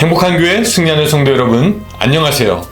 행복한 교회 승리하는 성도 여러분, 안녕하세요.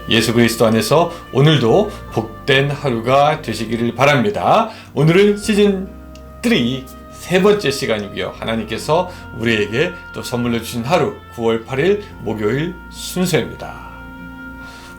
예수 그리스도 안에서 오늘도 복된 하루가 되시기를 바랍니다. 오늘은 시즌 3 세 번째 시간이고요. 하나님께서 우리에게 또 선물로 주신 하루 9월 8일 목요일 순서입니다.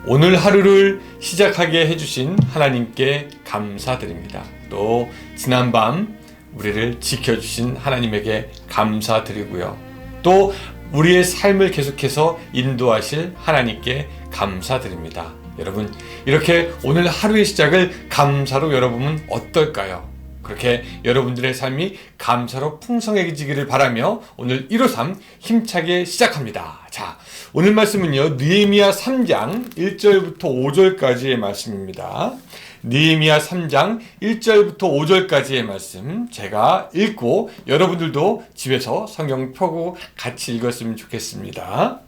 오늘 하루를 시작하게 해주신 하나님께 감사드립니다. 또 지난밤 우리를 지켜주신 하나님에게 감사드리고요. 또 우리의 삶을 계속해서 인도하실 하나님께 감사드립니다. 여러분, 이렇게 오늘 하루의 시작을 감사로 열어보면 어떨까요? 그렇게 여러분들의 삶이 감사로 풍성해지기를 바라며 오늘 153 힘차게 시작합니다. 자, 오늘 말씀은요, 느헤미야 3장 1절부터 5절까지의 말씀입니다. 느헤미야 3장 1절부터 5절까지의 말씀 제가 읽고 여러분들도 집에서 성경 펴고 같이 읽었으면 좋겠습니다.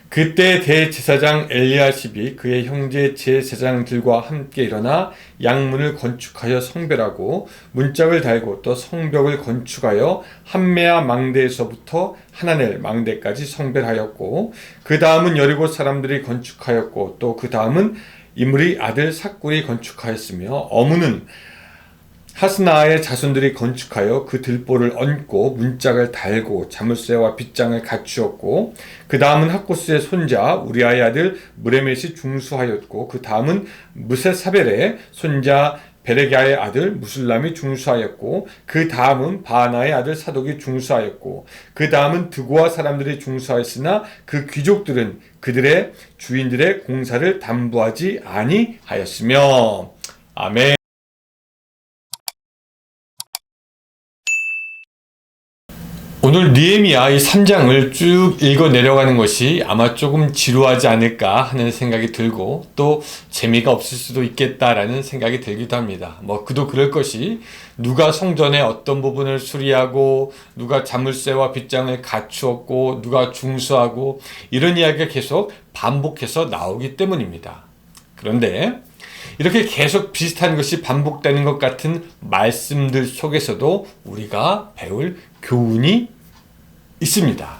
그때 대제사장 엘리야십이 그의 형제 제사장들과 함께 일어나 양문을 건축하여 성별하고 문짝을 달고 또 성벽을 건축하여 함메아 망대에서부터 하나넬 망대까지 성별하였고 그 다음은 여리고 사람들이 건축하였고 또 그 다음은 이므리 아들 삭굴이 건축하였으며 어무는 하스나의 자손들이 건축하여 그 들보를 얹고 문짝을 달고 자물쇠와 빗장을 갖추었고 그 다음은 학고스의 손자 우리아의 아들 무레멧이 중수하였고 그 다음은 무세사벨의 손자 베레기아의 아들 무술람이 중수하였고 그 다음은 바하나의 아들 사독이 중수하였고 그 다음은 드고아 사람들이 중수하였으나 그 귀족들은 그들의 주인들의 공사를 담보하지 아니하였으며. 아멘. 오늘 느헤미야 이 3장을 쭉 읽어 내려가는 것이 아마 조금 지루하지 않을까 하는 생각이 들고 또 재미가 없을 수도 있겠다라는 생각이 들기도 합니다. 그도 그럴 것이 누가 성전의 어떤 부분을 수리하고 누가 자물쇠와 빗장을 갖추었고 누가 중수하고 이런 이야기가 계속 반복해서 나오기 때문입니다. 그런데 이렇게 계속 비슷한 것이 반복되는 것 같은 말씀들 속에서도 우리가 배울 교훈이 있습니다.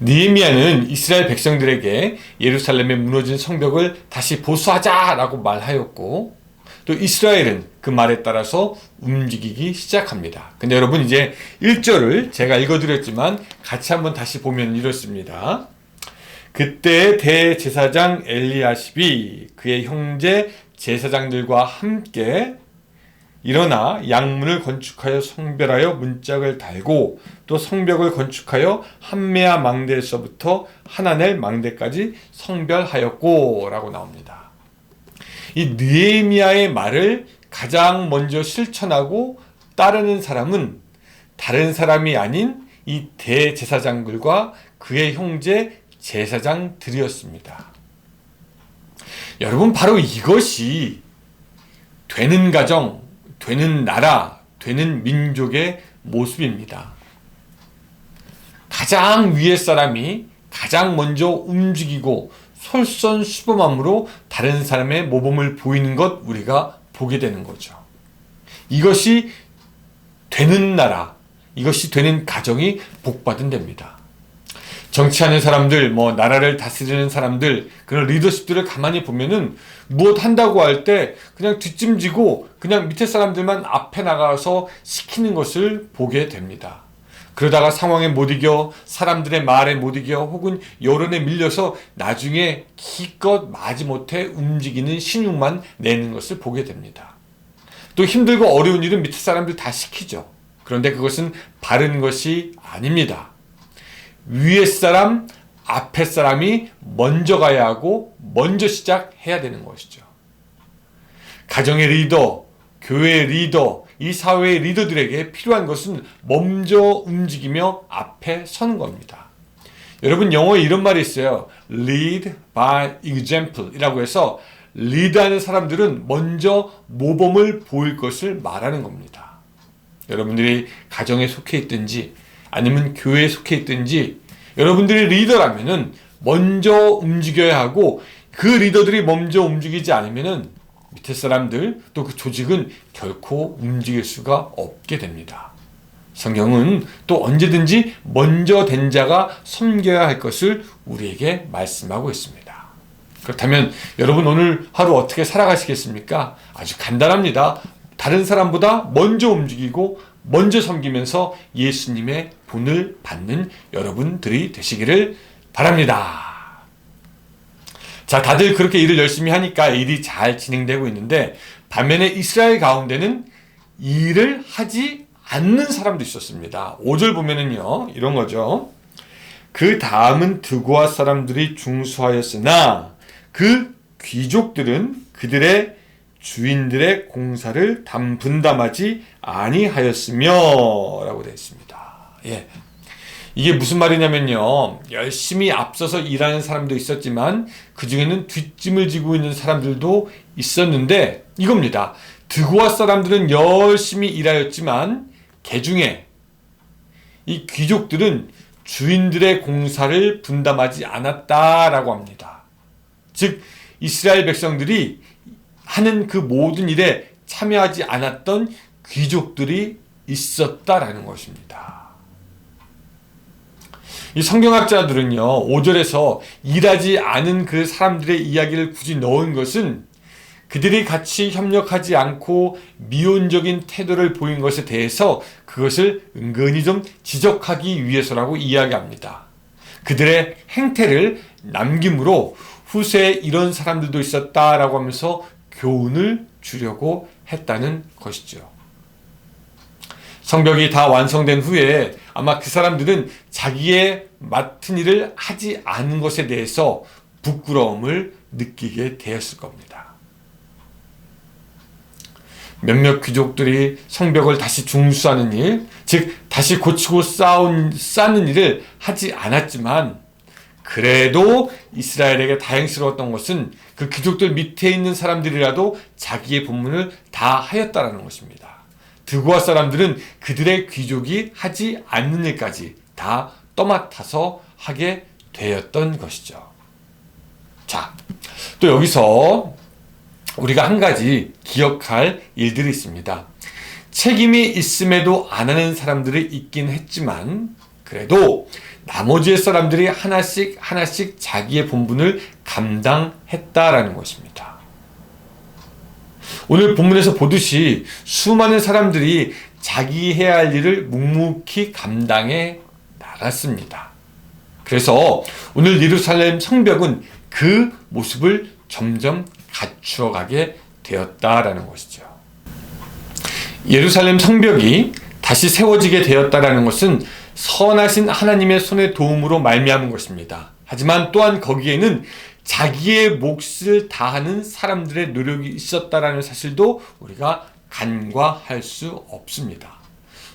느헤미야는 이스라엘 백성들에게 예루살렘에 무너진 성벽을 다시 보수하자라고 말하였고 또 이스라엘은 그 말에 따라서 움직이기 시작합니다. 근데 여러분 이제 1절을 제가 읽어드렸지만 같이 한번 다시 보면 이렇습니다. 그때 대제사장 엘리야십이 그의 형제 제사장들과 함께 일어나 양문을 건축하여 성별하여 문짝을 달고 또 성벽을 건축하여 함메아 망대에서부터 하나넬 망대까지 성별하였고 라고 나옵니다. 이 느헤미야의 말을 가장 먼저 실천하고 따르는 사람은 다른 사람이 아닌 이 대제사장들과 그의 형제 제사장들이었습니다. 여러분, 바로 이것이 되는 가정, 되는 나라, 되는 민족의 모습입니다. 가장 위의 사람이 가장 먼저 움직이고 솔선수범함으로 다른 사람의 모범을 보이는 것 우리가 보게 되는 거죠. 이것이 되는 나라, 이것이 되는 가정이 복받은 데입니다. 정치하는 사람들, 나라를 다스리는 사람들, 그런 리더십들을 가만히 보면은 무엇 한다고 할 때 그냥 뒷짐지고 그냥 밑에 사람들만 앞에 나가서 시키는 것을 보게 됩니다. 그러다가 상황에 못 이겨, 사람들의 말에 못 이겨, 혹은 여론에 밀려서 나중에 기껏 마지못해 움직이는 신용만 내는 것을 보게 됩니다. 또 힘들고 어려운 일은 밑에 사람들 다 시키죠. 그런데 그것은 바른 것이 아닙니다. 위에 사람, 앞에 사람이 먼저 가야 하고 먼저 시작해야 되는 것이죠. 가정의 리더, 교회의 리더, 이 사회의 리더들에게 필요한 것은 먼저 움직이며 앞에 서는 겁니다. 여러분, 영어에 이런 말이 있어요. Lead by example 이라고 해서 리드하는 사람들은 먼저 모범을 보일 것을 말하는 겁니다. 여러분들이 가정에 속해 있든지 아니면 교회에 속해 있든지 여러분들이 리더라면은 먼저 움직여야 하고 그 리더들이 먼저 움직이지 않으면은 밑에 사람들 또 그 조직은 결코 움직일 수가 없게 됩니다. 성경은 또 언제든지 먼저 된 자가 섬겨야 할 것을 우리에게 말씀하고 있습니다. 그렇다면 여러분 오늘 하루 어떻게 살아가시겠습니까? 아주 간단합니다. 다른 사람보다 먼저 움직이고 먼저 섬기면서 예수님의 본을 받는 여러분들이 되시기를 바랍니다. 자, 다들 그렇게 일을 열심히 하니까 일이 잘 진행되고 있는데, 반면에 이스라엘 가운데는 일을 하지 않는 사람도 있었습니다. 5절 보면은요, 이런 거죠. 그 다음은 드고아 사람들이 중수하였으나 그 귀족들은 그들의 주인들의 공사를 분담하지 아니하였으며 라고 되어 있습니다. 예. 이게 무슨 말이냐면요, 열심히 앞서서 일하는 사람도 있었지만 그 중에는 뒷짐을 지고 있는 사람들도 있었는데, 이겁니다. 드고아 사람들은 열심히 일하였지만 개중에 이 귀족들은 주인들의 공사를 분담하지 않았다라고 합니다. 즉 이스라엘 백성들이 하는 그 모든 일에 참여하지 않았던 귀족들이 있었다라는 것입니다. 이 성경학자들은요, 5절에서 일하지 않은 그 사람들의 이야기를 굳이 넣은 것은 그들이 같이 협력하지 않고 미온적인 태도를 보인 것에 대해서 그것을 은근히 좀 지적하기 위해서라고 이야기합니다. 그들의 행태를 남김으로 후세에 이런 사람들도 있었다라고 하면서 교훈을 주려고 했다는 것이죠. 성벽이 다 완성된 후에 아마 그 사람들은 자기의 맡은 일을 하지 않은 것에 대해서 부끄러움을 느끼게 되었을 겁니다. 몇몇 귀족들이 성벽을 다시 중수하는 일, 즉 다시 고치고 쌓는 일을 하지 않았지만, 그래도 이스라엘에게 다행스러웠던 것은 그 귀족들 밑에 있는 사람들이라도 자기의 본분을 다 하였다라는 것입니다. 드고아 사람들은 그들의 귀족이 하지 않는 일까지 다 떠맡아서 하게 되었던 것이죠. 자, 또 여기서 우리가 한 가지 기억할 일들이 있습니다. 책임이 있음에도 안 하는 사람들이 있긴 했지만, 그래도 나머지 사람들이 하나씩 자기의 본분을 감당했다라는 것입니다. 오늘 본문에서 보듯이 수많은 사람들이 자기 해야 할 일을 묵묵히 감당해 나갔습니다. 그래서 오늘 예루살렘 성벽은 그 모습을 점점 갖추어가게 되었다라는 것이죠. 예루살렘 성벽이 다시 세워지게 되었다라는 것은 선하신 하나님의 손의 도움으로 말미암은 것입니다. 하지만 또한 거기에는 자기의 몫을 다하는 사람들의 노력이 있었다라는 사실도 우리가 간과할 수 없습니다.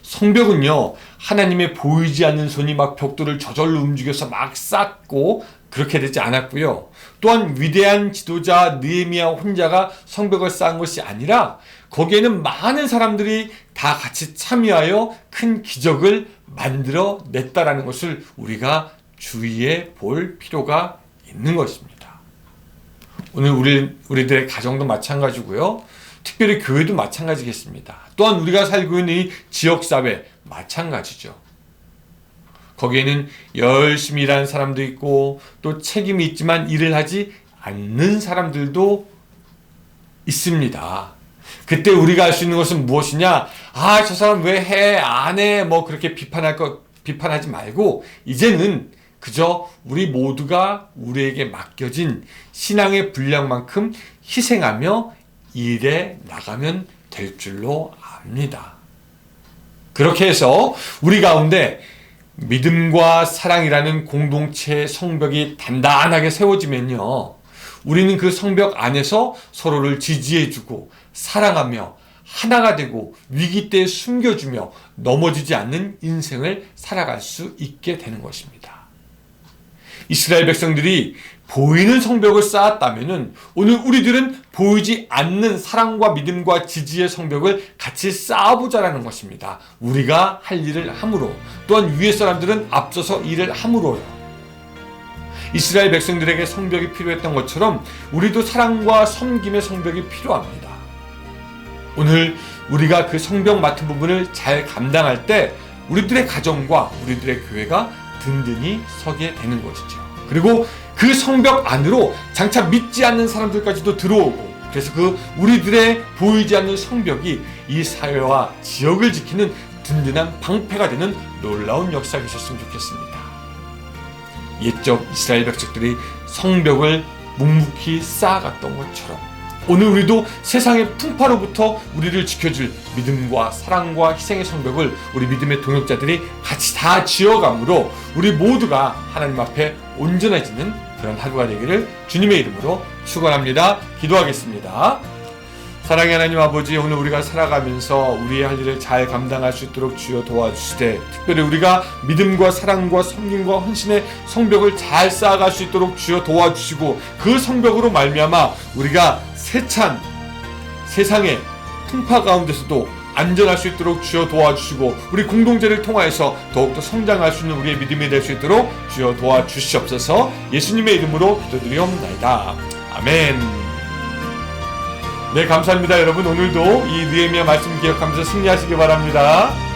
성벽은요, 하나님의 보이지 않는 손이 막 벽돌을 저절로 움직여서 막 쌓고 그렇게 되지 않았고요. 또한 위대한 지도자 느헤미야 혼자가 성벽을 쌓은 것이 아니라 거기에는 많은 사람들이 다 같이 참여하여 큰 기적을 만들어 냈다라는 것을 우리가 주의해 볼 필요가 있는 것입니다. 오늘 우리들의 가정도 마찬가지고요. 특별히 교회도 마찬가지겠습니다. 또한 우리가 살고 있는 이 지역사회 마찬가지죠. 거기에는 열심히 일하는 사람도 있고 또 책임이 있지만 일을 하지 않는 사람들도 있습니다. 그때 우리가 할 수 있는 것은 무엇이냐? 아, 저 사람 왜 해? 안 해? 뭐 그렇게 비판하지 말고 이제는 그저 우리 모두가 우리에게 맡겨진 신앙의 분량만큼 희생하며 일에 나가면 될 줄로 압니다. 그렇게 해서 우리 가운데 믿음과 사랑이라는 공동체의 성벽이 단단하게 세워지면요, 우리는 그 성벽 안에서 서로를 지지해주고 사랑하며 하나가 되고 위기 때 숨겨주며 넘어지지 않는 인생을 살아갈 수 있게 되는 것입니다. 이스라엘 백성들이 보이는 성벽을 쌓았다면 오늘 우리들은 보이지 않는 사랑과 믿음과 지지의 성벽을 같이 쌓아보자라는 것입니다. 우리가 할 일을 함으로, 또한 위의 사람들은 앞서서 일을 함으로요. 이스라엘 백성들에게 성벽이 필요했던 것처럼 우리도 사랑과 섬김의 성벽이 필요합니다. 오늘 우리가 그 성벽 맡은 부분을 잘 감당할 때 우리들의 가정과 우리들의 교회가 든든히 서게 되는 것이죠. 그리고 그 성벽 안으로 장차 믿지 않는 사람들까지도 들어오고, 그래서 그 우리들의 보이지 않는 성벽이 이 사회와 지역을 지키는 든든한 방패가 되는 놀라운 역사가 있었으면 좋겠습니다. 옛적 이스라엘 백성들이 성벽을 묵묵히 쌓아갔던 것처럼 오늘 우리도 세상의 풍파로부터 우리를 지켜줄 믿음과 사랑과 희생의 성벽을 우리 믿음의 동역자들이 같이 다 지어감으로 우리 모두가 하나님 앞에 온전해지는 그런 하루가 되기를 주님의 이름으로 축원합니다. 기도하겠습니다. 사랑의 하나님 아버지, 오늘 우리가 살아가면서 우리의 할 일을 잘 감당할 수 있도록 주여 도와주시되, 특별히 우리가 믿음과 사랑과 섬김과 헌신의 성벽을 잘 쌓아갈 수 있도록 주여 도와주시고, 그 성벽으로 말미암아 우리가 세찬 세상의 풍파 가운데서도 안전할 수 있도록 주여 도와주시고, 우리 공동체를 통하여서 더욱더 성장할 수 있는 우리의 믿음이 될 수 있도록 주여 도와주시옵소서. 예수님의 이름으로 기도드리옵나이다. 아멘. 네, 감사합니다. 여러분, 오늘도 이 느헤미야 말씀 기억하면서 승리하시기 바랍니다.